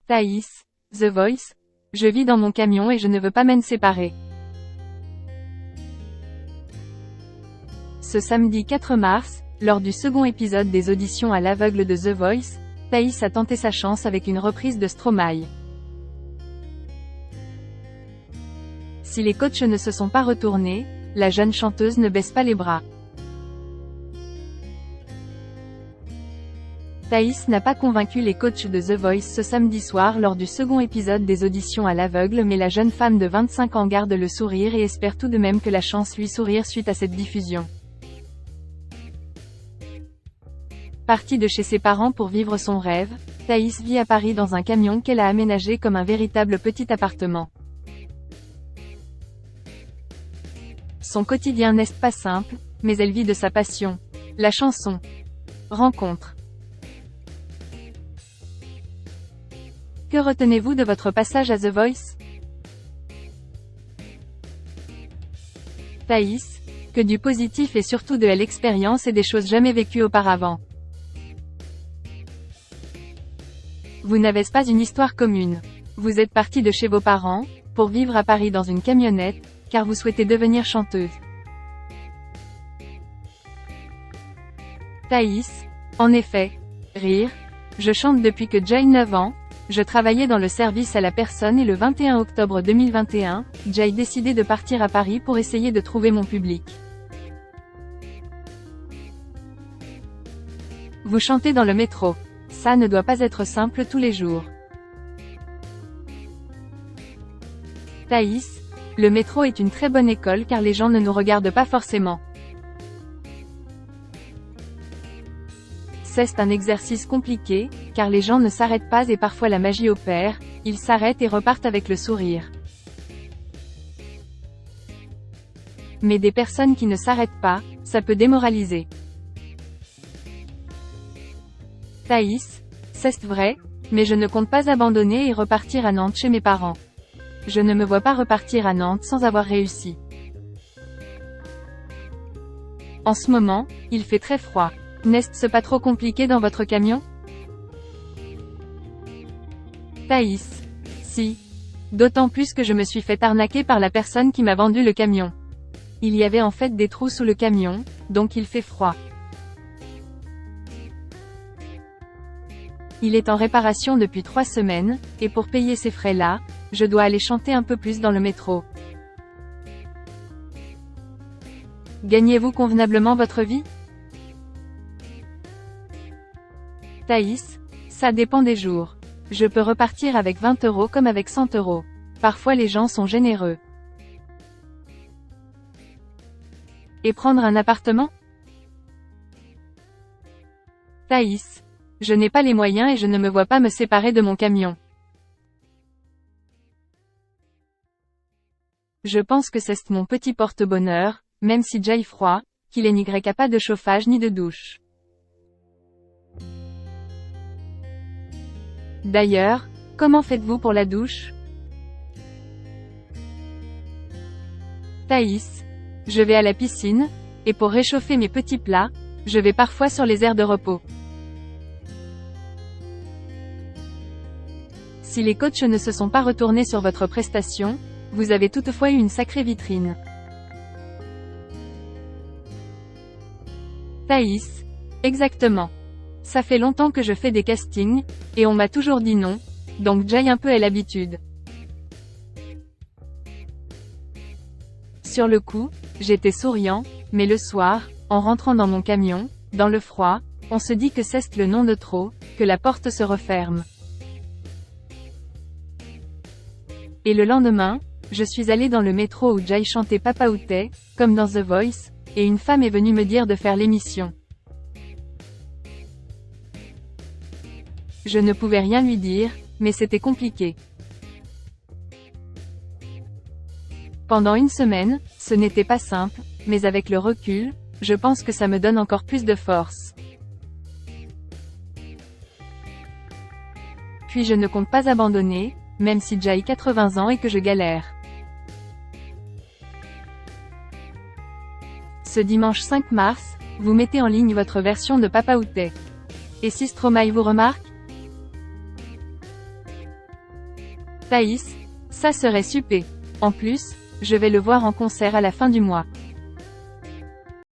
Thaïs, The Voice. Je vis dans mon camion et je ne veux pas m'en séparer. Ce samedi 4 mars, lors du second épisode des auditions à l'aveugle de The Voice, Thaïs a tenté sa chance avec une reprise de Stromae. Si les coachs ne se sont pas retournés, la jeune chanteuse ne baisse pas les bras. Thaïs n'a pas convaincu les coachs de The Voice ce samedi soir lors du second épisode des auditions à l'aveugle, mais la jeune femme de 25 ans garde le sourire et espère tout de même que la chance lui sourire suite à cette diffusion. Partie de chez ses parents pour vivre son rêve, Thaïs vit à Paris dans un camion qu'elle a aménagé comme un véritable petit appartement. Son quotidien n'est pas simple, mais elle vit de sa passion. La chanson. Rencontre. Que retenez-vous de votre passage à The Voice? Thaïs, que du positif et surtout de l'expérience et des choses jamais vécues auparavant. Vous n'avez pas une histoire commune. Vous êtes parti de chez vos parents, pour vivre à Paris dans une camionnette, car vous souhaitez devenir chanteuse. Thaïs, en effet. Rire. Je chante depuis que j'ai 9 ans. Je travaillais dans le service à la personne et le 21 octobre 2021, j'ai décidé de partir à Paris pour essayer de trouver mon public. Vous chantez dans le métro. Ça ne doit pas être simple tous les jours. Thaïs, le métro est une très bonne école car les gens ne nous regardent pas forcément. C'est un exercice compliqué, car les gens ne s'arrêtent pas et parfois la magie opère, ils s'arrêtent et repartent avec le sourire. Mais des personnes qui ne s'arrêtent pas, ça peut démoraliser. Thaïs, c'est vrai, mais je ne compte pas abandonner et repartir à Nantes chez mes parents. Je ne me vois pas repartir à Nantes sans avoir réussi. En ce moment, il fait très froid. N'est-ce pas trop compliqué dans votre camion? Thaïs. Si. D'autant plus que je me suis fait arnaquer par la personne qui m'a vendu le camion. Il y avait en fait des trous sous le camion, donc il fait froid. Il est en réparation depuis 3 semaines, et pour payer ces frais-là, je dois aller chanter un peu plus dans le métro. Gagnez-vous convenablement votre vie? Thaïs, ça dépend des jours. Je peux repartir avec 20 € comme avec 100 €. Parfois les gens sont généreux. Et prendre un appartement? Thaïs, je n'ai pas les moyens et je ne me vois pas me séparer de mon camion. Je pense que c'est mon petit porte-bonheur, même si j'ai froid, qu'il n'y a pas de chauffage ni de douche. D'ailleurs, comment faites-vous pour la douche? Thaïs, je vais à la piscine, et pour réchauffer mes petits plats, je vais parfois sur les aires de repos. Si les coachs ne se sont pas retournés sur votre prestation, vous avez toutefois eu une sacrée vitrine. Thaïs, exactement. Ça fait longtemps que je fais des castings, et on m'a toujours dit non, donc j'ai un peu l'habitude. Sur le coup, j'étais souriant, mais le soir, en rentrant dans mon camion, dans le froid, on se dit que c'est le nom de trop, que la porte se referme. Et le lendemain, je suis allée dans le métro où j'ai chanté Papa Où t'es, comme dans The Voice, et une femme est venue me dire de faire l'émission. Je ne pouvais rien lui dire, mais c'était compliqué. Pendant une semaine, ce n'était pas simple, mais avec le recul, je pense que ça me donne encore plus de force. Puis je ne compte pas abandonner, même si j'ai 80 ans et que je galère. Ce dimanche 5 mars, vous mettez en ligne votre version de Papa Où t'es. Et si Stromae vous remarque? Thaïs, ça serait super. En plus, je vais le voir en concert à la fin du mois.